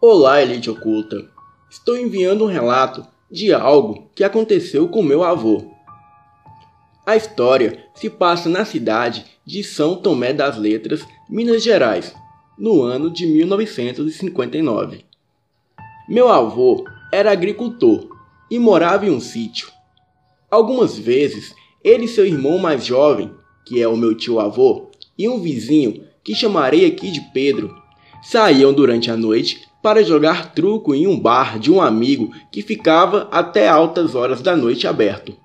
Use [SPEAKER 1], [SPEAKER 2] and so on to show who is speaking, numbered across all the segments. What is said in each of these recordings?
[SPEAKER 1] Olá, Elite Oculta! Estou enviando um relato de algo que aconteceu com meu avô. A história se passa na cidade de São Tomé das Letras, Minas Gerais, no ano de 1959. Meu avô era agricultor e morava em um sítio. Algumas vezes, ele e seu irmão mais jovem, que é o meu tio-avô, e um vizinho, que chamarei aqui de Pedro, saíam durante a noite para jogar truco em um bar de um amigo que ficava até altas horas da noite aberto.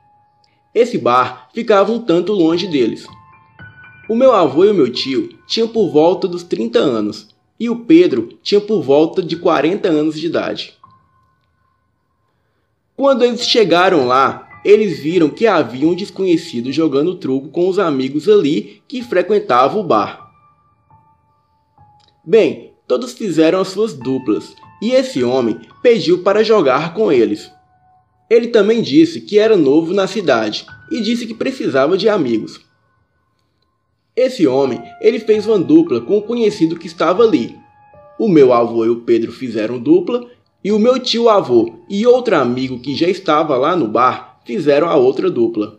[SPEAKER 1] Esse bar ficava um tanto longe deles. O meu avô e o meu tio tinham por volta dos 30 anos e o Pedro tinha por volta de 40 anos de idade. Quando eles chegaram lá, eles viram que havia um desconhecido jogando truco com os amigos ali que frequentavam o bar. Bem, todos fizeram as suas duplas e esse homem pediu para jogar com eles. Ele também disse que era novo na cidade e disse que precisava de amigos. Esse homem, ele fez uma dupla com o conhecido que estava ali. O meu avô e o Pedro fizeram dupla e o meu tio-avô e outro amigo que já estava lá no bar fizeram a outra dupla.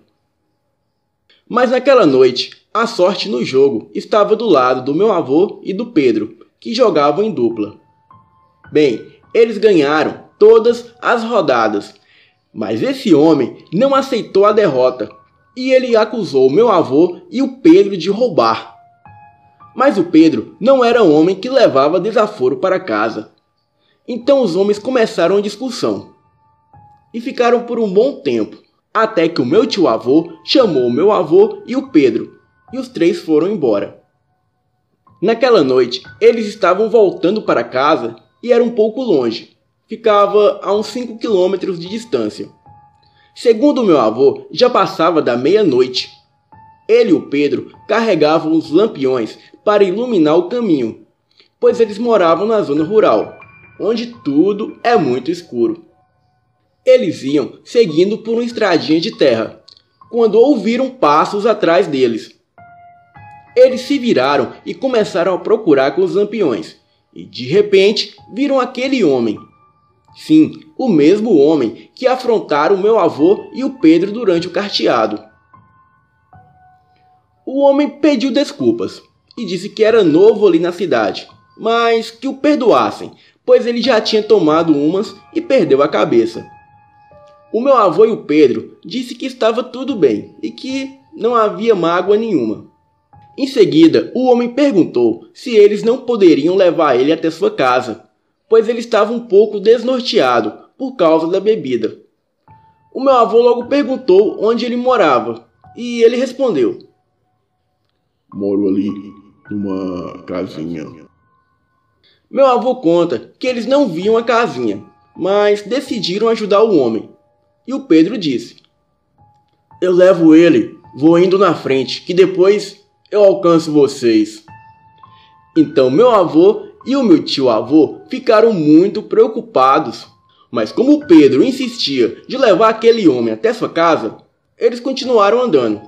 [SPEAKER 1] Mas naquela noite, a sorte no jogo estava do lado do meu avô e do Pedro, que jogavam em dupla. Bem, eles ganharam todas as rodadas, mas esse homem não aceitou a derrota e ele acusou meu avô e o Pedro de roubar. Mas o Pedro não era um homem que levava desaforo para casa. Então os homens começaram a discussão e ficaram por um bom tempo, até que o meu tio-avô chamou o meu avô e o Pedro, e os três foram embora. Naquela noite, eles estavam voltando para casa e era um pouco longe. Ficava a uns 5 quilômetros de distância. Segundo o meu avô, já passava da meia-noite. Ele e o Pedro carregavam os lampiões para iluminar o caminho, pois eles moravam na zona rural, onde tudo é muito escuro. Eles iam seguindo por uma estradinha de terra, quando ouviram passos atrás deles. Eles se viraram e começaram a procurar com os lampiões. E de repente viram aquele homem. Sim, o mesmo homem que afrontaram o meu avô e o Pedro durante o carteado. O homem pediu desculpas e disse que era novo ali na cidade, mas que o perdoassem, pois ele já tinha tomado umas e perdeu a cabeça. O meu avô e o Pedro disse que estava tudo bem e que não havia mágoa nenhuma. Em seguida, o homem perguntou se eles não poderiam levar ele até sua casa, pois ele estava um pouco desnorteado por causa da bebida. O meu avô logo perguntou onde ele morava, e ele respondeu:
[SPEAKER 2] "Moro ali, numa casinha."
[SPEAKER 1] Meu avô conta que eles não viam a casinha, mas decidiram ajudar o homem. E o Pedro disse: "Eu levo ele, vou indo na frente, que depois eu alcanço vocês." Então meu avô e o meu tio-avô ficaram muito preocupados. Mas como o Pedro insistia de levar aquele homem até sua casa, eles continuaram andando.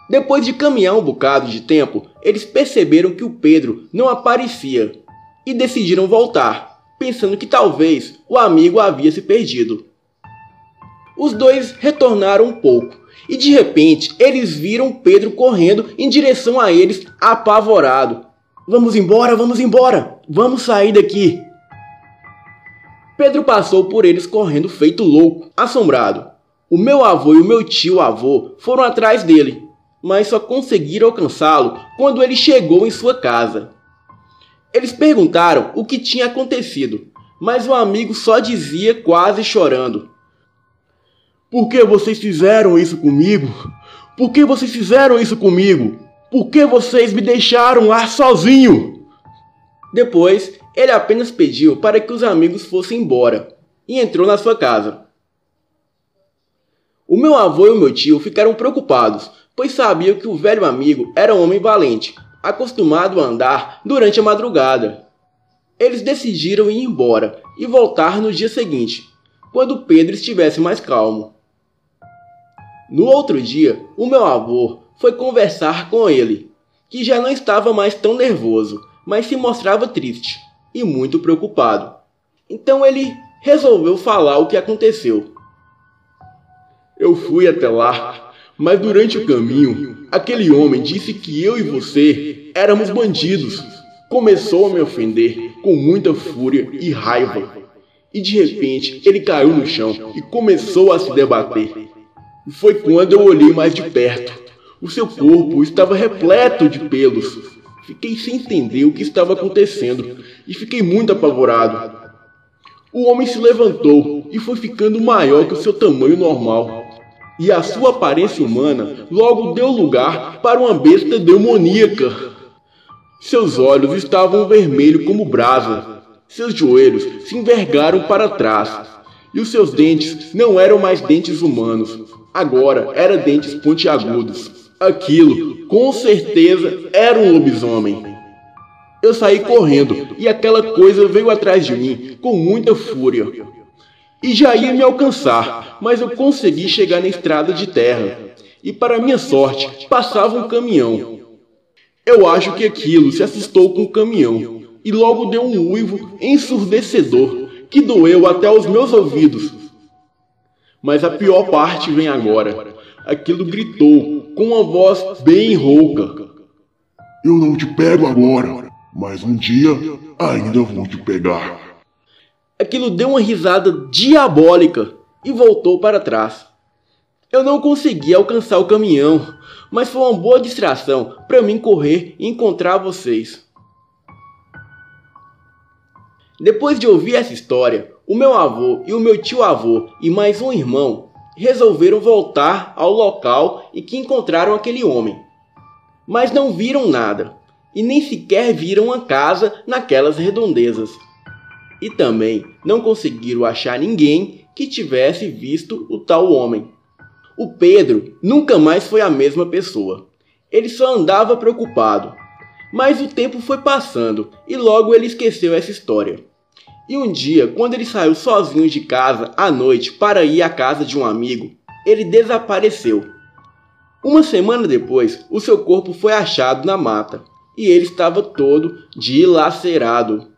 [SPEAKER 1] Depois de caminhar um bocado de tempo, eles perceberam que o Pedro não aparecia e decidiram voltar, pensando que talvez o amigo havia se perdido. Os dois retornaram um pouco e de repente eles viram Pedro correndo em direção a eles, apavorado. Vamos embora, vamos sair daqui." Pedro passou por eles correndo feito louco, assombrado. O meu avô e o meu tio-avô foram atrás dele, mas só conseguiram alcançá-lo quando ele chegou em sua casa. Eles perguntaram o que tinha acontecido, mas o amigo só dizia quase chorando: "Por que vocês fizeram isso comigo? Por que vocês fizeram isso comigo? Por que vocês me deixaram lá sozinho?" Depois, ele apenas pediu para que os amigos fossem embora e entrou na sua casa. O meu avô e o meu tio ficaram preocupados, pois sabiam que o velho amigo era um homem valente, acostumado a andar durante a madrugada. Eles decidiram ir embora e voltar no dia seguinte, quando Pedro estivesse mais calmo. No outro dia, o meu avô foi conversar com ele, que já não estava mais tão nervoso, mas se mostrava triste e muito preocupado. Então ele resolveu falar o que aconteceu.
[SPEAKER 2] Eu fui até lá, mas durante o caminho, aquele homem disse que eu e você éramos bandidos. Começou a me ofender com muita fúria e raiva. E de repente ele caiu no chão e começou a se debater. Foi quando eu olhei mais de perto. O seu corpo estava repleto de pelos. Fiquei sem entender o que estava acontecendo e fiquei muito apavorado. O homem se levantou e foi ficando maior que o seu tamanho normal. E a sua aparência humana logo deu lugar para uma besta demoníaca. Seus olhos estavam vermelhos como brasa. Seus joelhos se envergaram para trás. E os seus dentes não eram mais dentes humanos. Agora eram dentes pontiagudos. Aquilo, com certeza, era um lobisomem. Eu saí correndo e aquela coisa veio atrás de mim com muita fúria. E já ia me alcançar, mas eu consegui chegar na estrada de terra. E para minha sorte, passava um caminhão. Eu acho que aquilo se assustou com o caminhão e logo deu um uivo ensurdecedor que doeu até os meus ouvidos. Mas a pior parte vem agora. Aquilo gritou com uma voz bem rouca.
[SPEAKER 3] Eu não te pego agora, mas um dia ainda vou te pegar.
[SPEAKER 1] Aquilo deu uma risada diabólica e voltou para trás. Eu não consegui alcançar o caminhão, mas foi uma boa distração para mim correr e encontrar vocês. Depois de ouvir essa história, o meu avô e o meu tio-avô e mais um irmão resolveram voltar ao local e que encontraram aquele homem. Mas não viram nada e nem sequer viram a casa naquelas redondezas. E também não conseguiram achar ninguém que tivesse visto o tal homem. O Pedro nunca mais foi a mesma pessoa. Ele só andava preocupado. Mas o tempo foi passando e logo ele esqueceu essa história. E um dia, quando ele saiu sozinho de casa à noite para ir à casa de um amigo, ele desapareceu. Uma semana depois, o seu corpo foi achado na mata e ele estava todo dilacerado.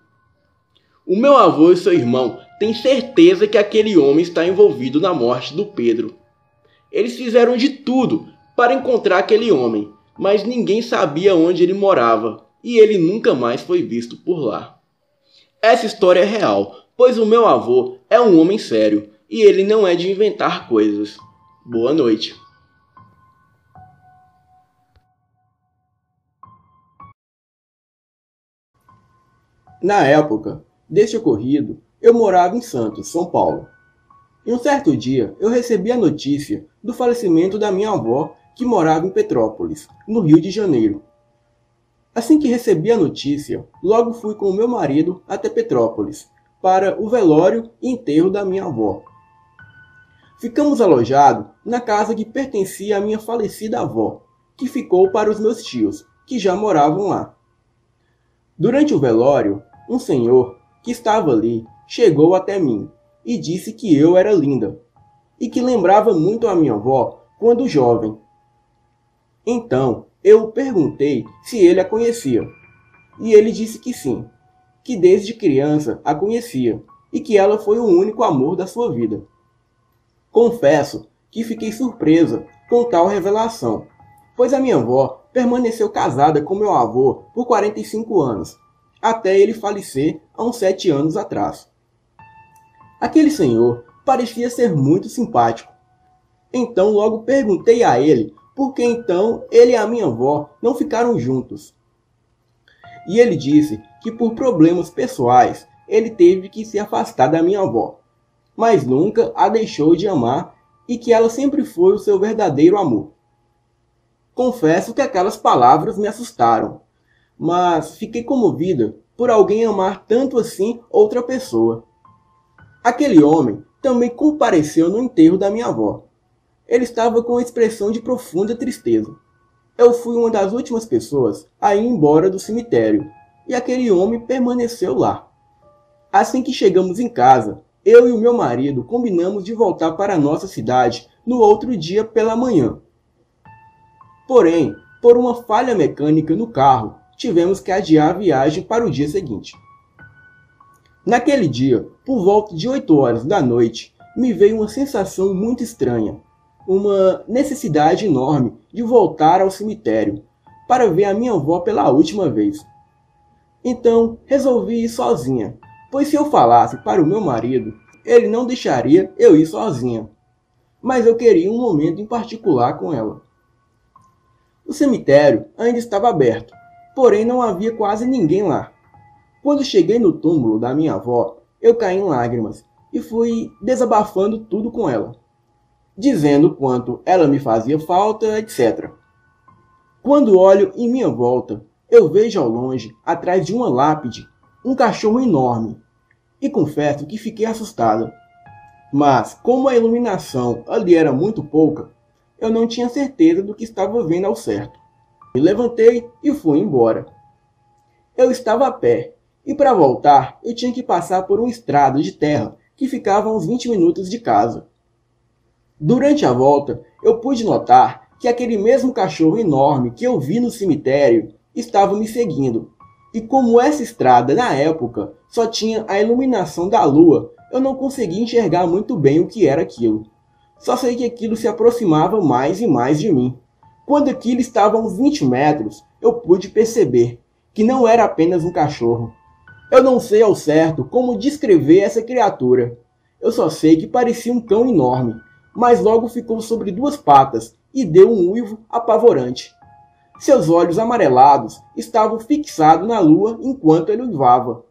[SPEAKER 1] O meu avô e seu irmão têm certeza que aquele homem está envolvido na morte do Pedro. Eles fizeram de tudo para encontrar aquele homem, mas ninguém sabia onde ele morava e ele nunca mais foi visto por lá. Essa história é real, pois o meu avô é um homem sério e ele não é de inventar coisas. Boa noite. Na época deste ocorrido, eu morava em Santos, São Paulo. E um certo dia eu recebi a notícia do falecimento da minha avó, que morava em Petrópolis, no Rio de Janeiro. Assim que recebi a notícia, logo fui com o meu marido até Petrópolis, para o velório e enterro da minha avó. Ficamos alojados na casa que pertencia à minha falecida avó, que ficou para os meus tios, que já moravam lá. Durante o velório, um senhor que estava ali chegou até mim e disse que eu era linda e que lembrava muito a minha avó quando jovem. Então eu perguntei se ele a conhecia e ele disse que sim, que desde criança a conhecia e que ela foi o único amor da sua vida. Confesso que fiquei surpresa com tal revelação, pois a minha avó permaneceu casada com meu avô por 45 anos, até ele falecer há uns 7 anos atrás. Aquele senhor parecia ser muito simpático. Então logo perguntei a ele por que então ele e a minha avó não ficaram juntos. E ele disse que por problemas pessoais ele teve que se afastar da minha avó, mas nunca a deixou de amar e que ela sempre foi o seu verdadeiro amor. Confesso que aquelas palavras me assustaram, mas fiquei comovida por alguém amar tanto assim outra pessoa. Aquele homem também compareceu no enterro da minha avó. Ele estava com uma expressão de profunda tristeza. Eu fui uma das últimas pessoas a ir embora do cemitério, e aquele homem permaneceu lá. Assim que chegamos em casa, eu e o meu marido combinamos de voltar para a nossa cidade no outro dia pela manhã. Porém, por uma falha mecânica no carro, tivemos que adiar a viagem para o dia seguinte. Naquele dia, por volta de 8 horas da noite, me veio uma sensação muito estranha, uma necessidade enorme de voltar ao cemitério para ver a minha avó pela última vez. Então, resolvi ir sozinha, pois se eu falasse para o meu marido, ele não deixaria eu ir sozinha. Mas eu queria um momento em particular com ela. O cemitério ainda estava aberto, porém não havia quase ninguém lá. Quando cheguei no túmulo da minha avó, eu caí em lágrimas e fui desabafando tudo com ela, dizendo quanto ela me fazia falta, etc. Quando olho em minha volta, eu vejo ao longe, atrás de uma lápide, um cachorro enorme, e confesso que fiquei assustado. Mas, como a iluminação ali era muito pouca, eu não tinha certeza do que estava vendo ao certo. Me levantei e fui embora. Eu estava a pé, e para voltar eu tinha que passar por uma estrada de terra que ficava a uns 20 minutos de casa. Durante a volta, eu pude notar que aquele mesmo cachorro enorme que eu vi no cemitério estava me seguindo. E como essa estrada, na época, só tinha a iluminação da lua, eu não conseguia enxergar muito bem o que era aquilo. Só sei que aquilo se aproximava mais e mais de mim. Quando aquilo estava a uns 20 metros, eu pude perceber que não era apenas um cachorro. Eu não sei ao certo como descrever essa criatura. Eu só sei que parecia um cão enorme, mas logo ficou sobre 2 patas e deu um uivo apavorante. Seus olhos amarelados estavam fixados na lua enquanto ele uivava.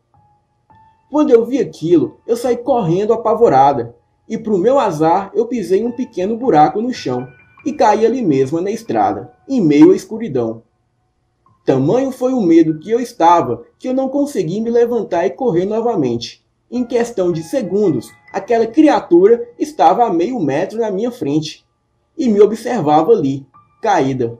[SPEAKER 1] Quando eu vi aquilo, eu saí correndo apavorada, e para o meu azar eu pisei em um pequeno buraco no chão e caí ali mesmo na estrada, em meio à escuridão. Tamanho foi o medo que eu estava que eu não consegui me levantar e correr novamente. Em questão de segundos, aquela criatura estava a meio metro na minha frente e me observava ali, caída.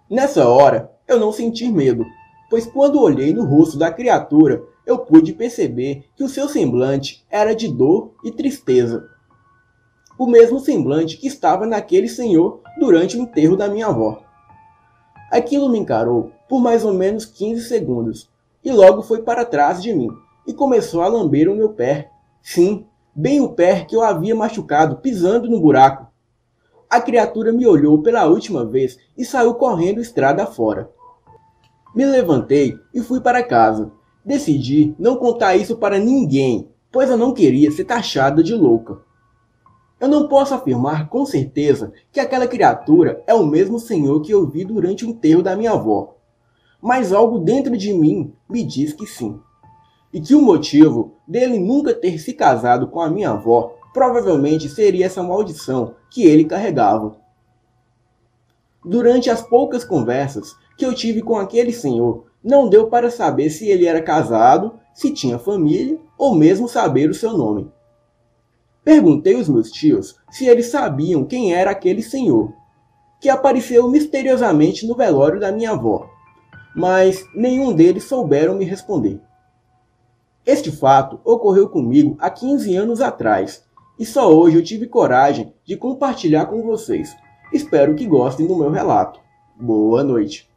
[SPEAKER 1] Nessa hora, eu não senti medo, pois quando olhei no rosto da criatura, eu pude perceber que o seu semblante era de dor e tristeza. O mesmo semblante que estava naquele senhor durante o enterro da minha avó. Aquilo me encarou por mais ou menos 15 segundos, e logo foi para trás de mim, e começou a lamber o meu pé. Sim, bem o pé que eu havia machucado pisando no buraco. A criatura me olhou pela última vez e saiu correndo estrada fora. Me levantei e fui para casa. Decidi não contar isso para ninguém, pois eu não queria ser taxada de louca. Eu não posso afirmar com certeza que aquela criatura é o mesmo senhor que eu vi durante o enterro da minha avó, mas algo dentro de mim me diz que sim. E que o motivo dele nunca ter se casado com a minha avó provavelmente seria essa maldição que ele carregava. Durante as poucas conversas que eu tive com aquele senhor, não deu para saber se ele era casado, se tinha família ou mesmo saber o seu nome. Perguntei aos meus tios se eles sabiam quem era aquele senhor, que apareceu misteriosamente no velório da minha avó, mas nenhum deles souberam me responder. Este fato ocorreu comigo há 15 anos atrás, e só hoje eu tive coragem de compartilhar com vocês. Espero que gostem do meu relato. Boa noite.